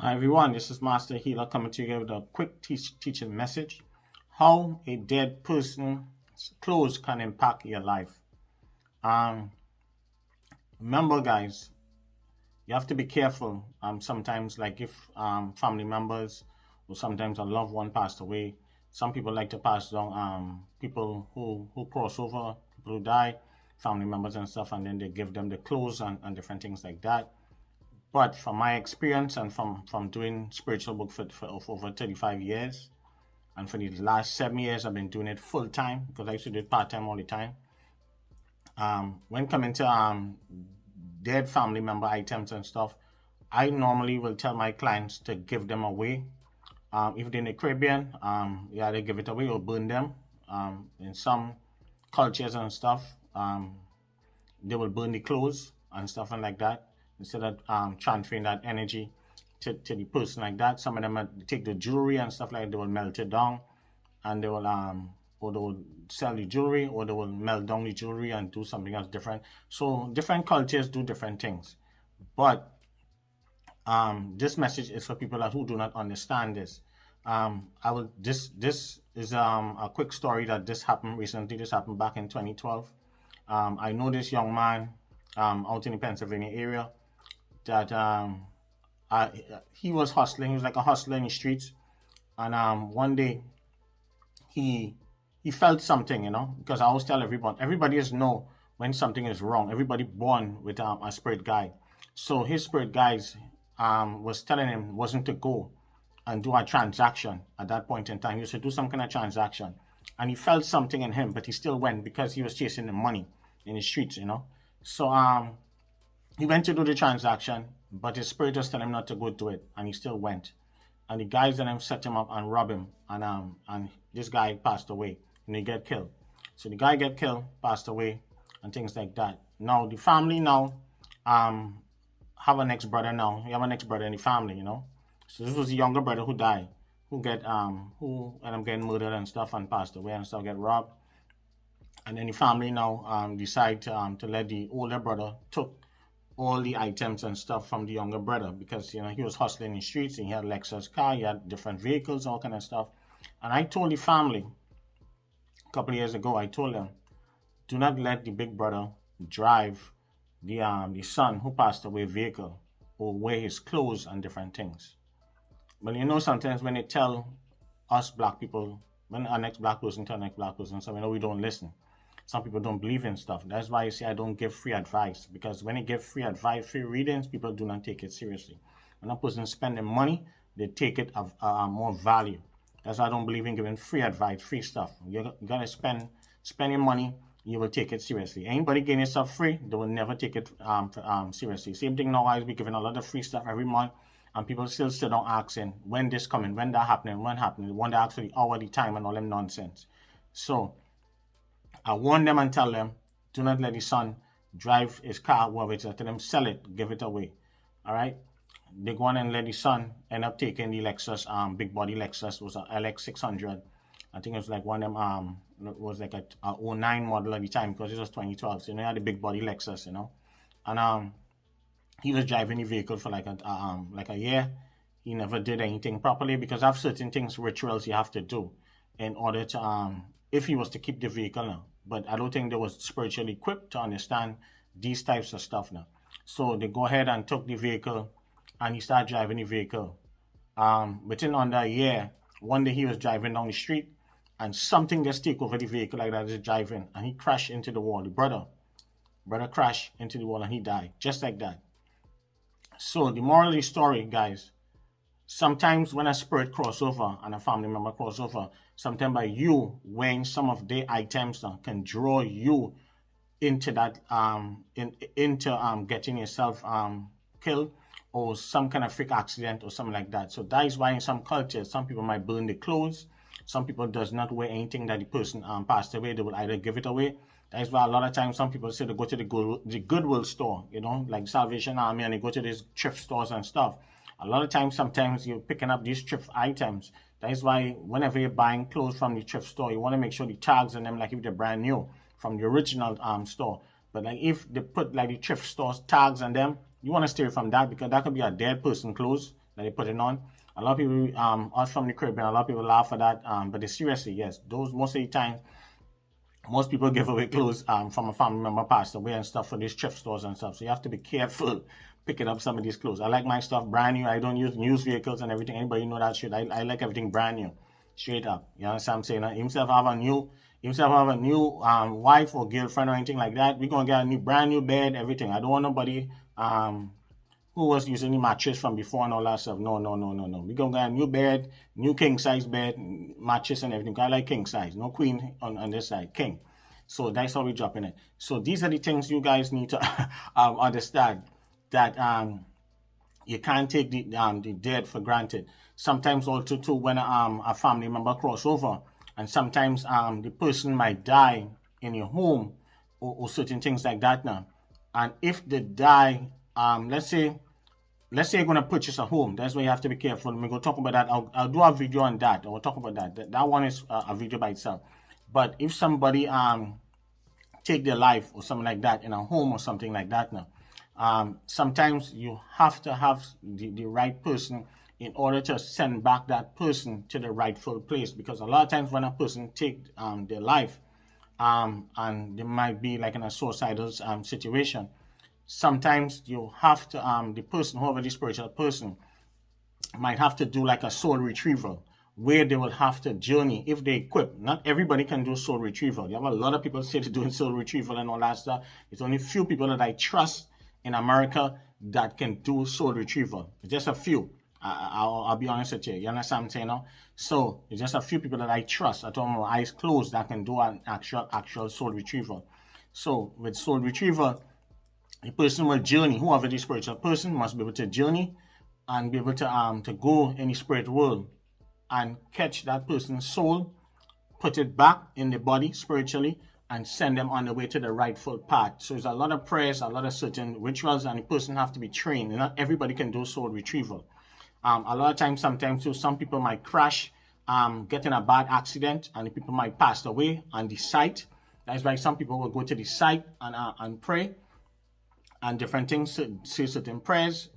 Hi everyone, this is Master Healer coming to you with a quick teaching message. How a dead person's clothes can impact your life. Um, Remember guys, you have to be careful. Sometimes like if family members or sometimes a loved one passed away, some people like to pass down people who cross over, people who die, family members and stuff, and then they give them the clothes and different things like that. But from my experience and from doing spiritual book for over 35 years, and for the last 7 years, I've been doing it full time because I used to do it part time all the time. When coming to dead family member items and stuff, I normally will tell my clients to give them away. If they're in the Caribbean, yeah, they give it away or burn them. In some cultures and stuff, they will burn the clothes and stuff and like that instead of transferring that energy to the person like that. Some of them take the jewelry and stuff like that, they will melt it down and they will or they will sell the jewelry or they will melt down the jewelry and do something else different. So different cultures do different things. But this message is for people who do not understand this. This is a quick story that this happened recently. This happened back in 2012. I know this young man out in the Pennsylvania area that he was hustling. He was like a hustler in the streets, and one day he felt something, because I always tell everybody is know when something is wrong. Everybody born with a spirit guide. So his spirit guides was telling him wasn't to go and do a transaction at that point in time. He was to do some kind of transaction, and he felt something in him, but he still went because he was chasing the money in the streets, So he went to do the transaction, but his spirit was telling him not to go do it, and he still went. And the guys then set him up and rob him, and this guy passed away, and he get killed. So the guy get killed, passed away, and things like that. Now the family now have an ex-brother now. You have an ex-brother in the family, So this was the younger brother who died, who ended up getting murdered and stuff and passed away and stuff, get robbed. And then the family now decide to let the older brother took all the items and stuff from the younger brother because he was hustling in the streets and he had Lexus car, he had different vehicles, all kind of stuff. And I told the family a couple of years ago, I told them, do not let the big brother drive the son who passed away vehicle or wear his clothes and different things. But sometimes when they tell us black people, when our next black person tell next black person, so we don't listen. Some people don't believe in stuff. That's why you see I don't give free advice, because when you give free advice, free readings, people do not take it seriously. When a person spending money, they take it of more value. That's why I don't believe in giving free advice, free stuff. You gotta spend your money, you will take it seriously. Anybody getting yourself free, they will never take it seriously. Same thing now, I'll be giving a lot of free stuff every month, and people still sit down asking, when this coming, when that happening, when happening. They wonder actually hour, the time, and all them nonsense. So I warn them and tell them, do not let the son drive his car, whatever it is. Tell them, sell it, give it away. All right? They go on and let the son end up taking the Lexus, big body Lexus. It was a LX600. I think it was like one of them, it was like a 09 model at the time because it was 2012. So, he had a big body Lexus, And he was driving the vehicle for like a year. He never did anything properly because I have certain things, rituals you have to do in order to, if he was to keep the vehicle now. But I don't think they was spiritually equipped to understand these types of stuff now. So they go ahead and took the vehicle and he started driving the vehicle. Within under a year, one day he was driving down the street and something just take over the vehicle like that, just driving, and he crashed into the wall. The brother crashed into the wall and he died, just like that. So the moral of the story, guys, sometimes when a spirit crossover and a family member crossover, sometimes by you wearing some of their items can draw you into that into getting yourself killed or some kind of freak accident or something like that. So that is why in some cultures, some people might burn the clothes. Some people does not wear anything that the person passed away. They will either give it away. That is why a lot of times some people say they go to the Goodwill store, like Salvation Army, and they go to these thrift stores and stuff. A lot of times, sometimes you're picking up these thrift items. That is why whenever you're buying clothes from the thrift store, you want to make sure the tags on them, like if they're brand new from the original store. But like if they put like the thrift stores tags on them, you want to steer from that because that could be a dead person clothes. that they put it on. A lot of people, us from the Caribbean, a lot of people laugh at that. But it's seriously, yes, those most of the time, most people give away clothes from a family member passed away and stuff for these thrift stores and stuff. So you have to be careful picking up some of these clothes. I like my stuff brand new. I don't use used vehicles and everything. Anybody know that shit? I like everything brand new, straight up. You understand what I'm saying? Himself have a new wife or girlfriend or anything like that. We're gonna get a new brand new bed, everything. I don't want nobody who was using the mattress from before and all that stuff. No, no, no, no, no. We're gonna get a new bed, new king size bed, mattress and everything. I like king size, no queen on this side, king. So that's how we're dropping it. So these are the things you guys need to understand, that you can't take the dead for granted. Sometimes also too, when a family member cross over, and sometimes the person might die in your home, or certain things like that now. And if they die, let's say you're going to purchase a home. That's why you have to be careful. We're going to talk about that. I'll do a video on that. I will talk about that. That one is a video by itself. But if somebody take their life or something like that in a home or something like that now, sometimes you have to have the right person in order to send back that person to the rightful place. Because a lot of times when a person take their life, and they might be like in a suicidal situation, sometimes you have to the person, whoever the spiritual person, might have to do like a soul retrieval, where they will have to journey if they equip. Not everybody can do soul retrieval. You have a lot of people say they're doing soul retrieval and all that stuff. It's only few people that I trust in America that can do soul retrieval. Just a few. I'll be honest with you. You understand what I'm saying now? So it's just a few people that I trust at all, my eyes closed, that can do an actual soul retrieval. So with soul retrieval, the person will journey. Whoever the spiritual person must be able to journey and be able to go in the spirit world and catch that person's soul, put it back in the body spiritually, and send them on the way to the rightful path. So there's a lot of prayers, a lot of certain rituals, and the person have to be trained. Not everybody can do soul retrieval. A lot of times, sometimes too, some people might crash, get in a bad accident, and the people might pass away on the site. That's why some people will go to the site and pray and different things, say certain prayers,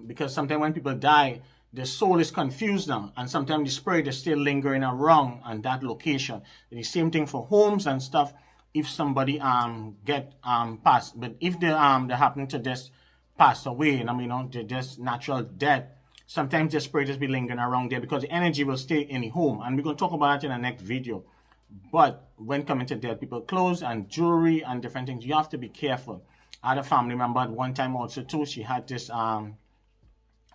because sometimes when people die, the soul is confused now, and sometimes the spirit is still lingering around on that location. The same thing for homes and stuff. If somebody get passed, but if they happen to just pass away, and they're just natural death, sometimes the spirit just be lingering around there because the energy will stay in the home, and we're going to talk about that in the next video. But when coming to dead people, clothes and jewelry and different things, you have to be careful. I had a family member at one time also too. She had this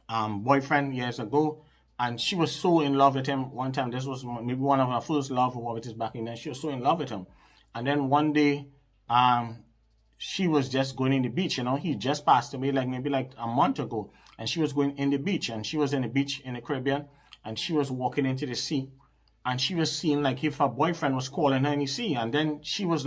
boyfriend years ago, and she was so in love with him. One time, this was maybe one of her first love or what it is back in then. She was so in love with him, and then one day, she was just going in the beach. He just passed away maybe a month ago, and she was going in the beach, and she was in the beach in the Caribbean, and she was walking into the sea, and she was seeing like if her boyfriend was calling her in the sea, and then she was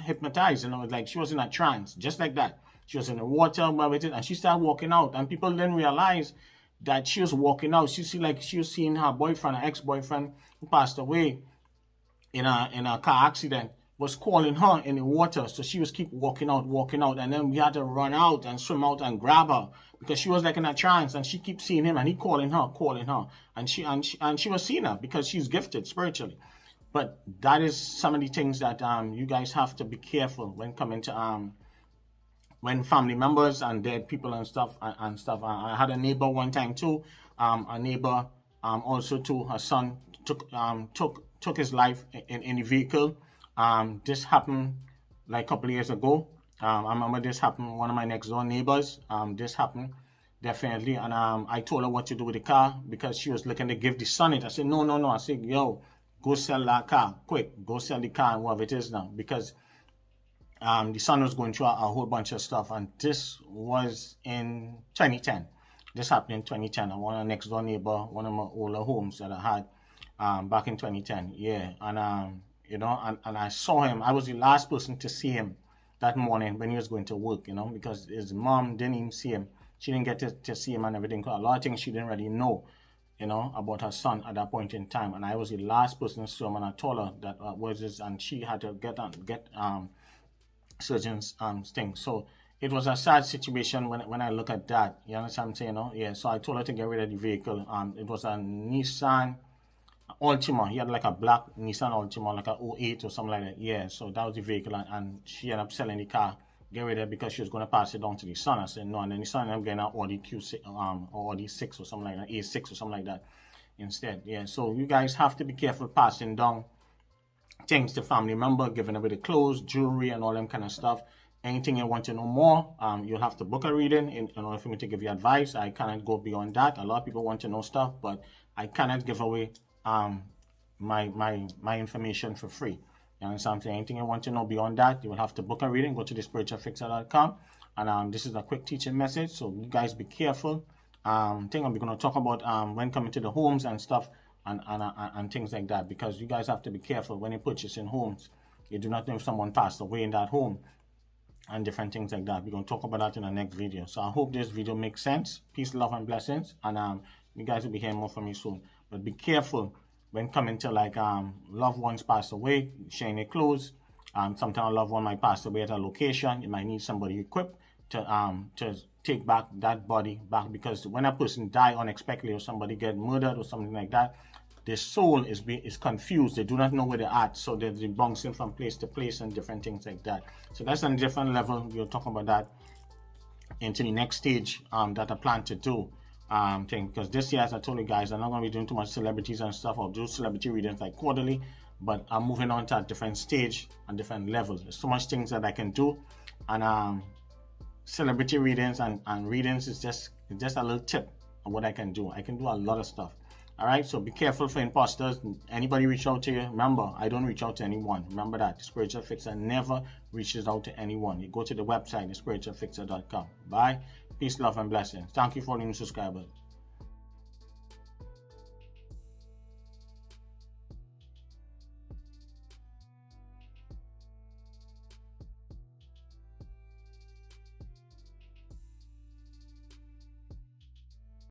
hypnotized, like she was in a trance, just like that. She was in the water with it, and she started walking out, and people didn't realize that she was walking out. She was seeing her boyfriend, her ex-boyfriend, who passed away in a car accident, was calling her in the water. So she was keep walking out, and then we had to run out and swim out and grab her because she was like in a trance, and she keeps seeing him, and he calling her, and she was seeing her because she's gifted spiritually. But that is some of the things that you guys have to be careful when coming to when family members and dead people and stuff. I had a neighbor one time too. A neighbor also too. Her son took his life in the vehicle. This happened like a couple of years ago. I remember this happened. One of my next door neighbors. This happened definitely, and I told her what to do with the car because she was looking to give the son it. I said no. I said, yo, go sell that car quick. Go sell the car and whatever it is now, because the son was going through a whole bunch of stuff, and this was in 2010. This happened in 2010. I want a next door neighbor, one of my older homes that I had back in 2010. Yeah, and and I saw him. I was the last person to see him that morning when he was going to work. Because his mom didn't even see him. She didn't get to see him and everything. A lot of things she didn't really know, about her son at that point in time. And I was the last person to see him, and I told her that was this, and she had to get surgeon's thing. So it was a sad situation when I look at that. You understand what I'm saying? No? Yeah. So I told her to get rid of the vehicle. It was a Nissan Altima. He had like a black Nissan Altima, like a '08 or something like that. Yeah. So that was the vehicle, and she ended up selling the car, get rid of it because she was going to pass it down to the son. I said no, and then the son ended up getting an Audi Q6, or Audi 6 or something like that, A6 or something like that instead. Yeah. So you guys have to be careful passing down things to family member, giving away the clothes, jewelry, and all them kind of stuff. Anything you want to know more, you'll have to book a reading in order for me to give you advice. I cannot go beyond that. A lot of people want to know stuff, but I cannot give away my information for free. You understand what I'm saying? Anything you want to know beyond that, you will have to book a reading. Go to thespiritualfixer.com. And this is a quick teaching message, so you guys be careful. Thing I'm going to talk about when coming to the homes and stuff, and things like that, because you guys have to be careful when you purchase in homes. You do not know if someone passed away in that home and different things like that. We're going to talk about that in the next video. So I hope this video makes sense. Peace, love, and blessings. And you guys will be hearing more from me soon. But be careful when coming to like loved ones pass away, sharing their clothes. Sometimes a loved one might pass away at a location. You might need somebody equipped to take back that body back, because when a person die unexpectedly or somebody get murdered or something like that, their soul is confused. They do not know where they're at, so they're bouncing from place to place and different things like that. So that's on a different level. We'll talk about that into the next stage that I plan to do thing, because this year, as I told you guys, I'm not going to be doing too much celebrities and stuff. I'll do celebrity readings like quarterly, but I'm moving on to a different stage and different levels. There's so much things that I can do, and celebrity readings and readings is just a little tip of what I can do. I can do a lot of stuff. All right, so be careful for imposters. Anybody reach out to you, remember, I don't reach out to anyone. Remember that. The Spiritual Fixer never reaches out to anyone. You go to the website, thespiritualfixer.com. Bye. Peace, love, and blessings. Thank you for the new subscribers.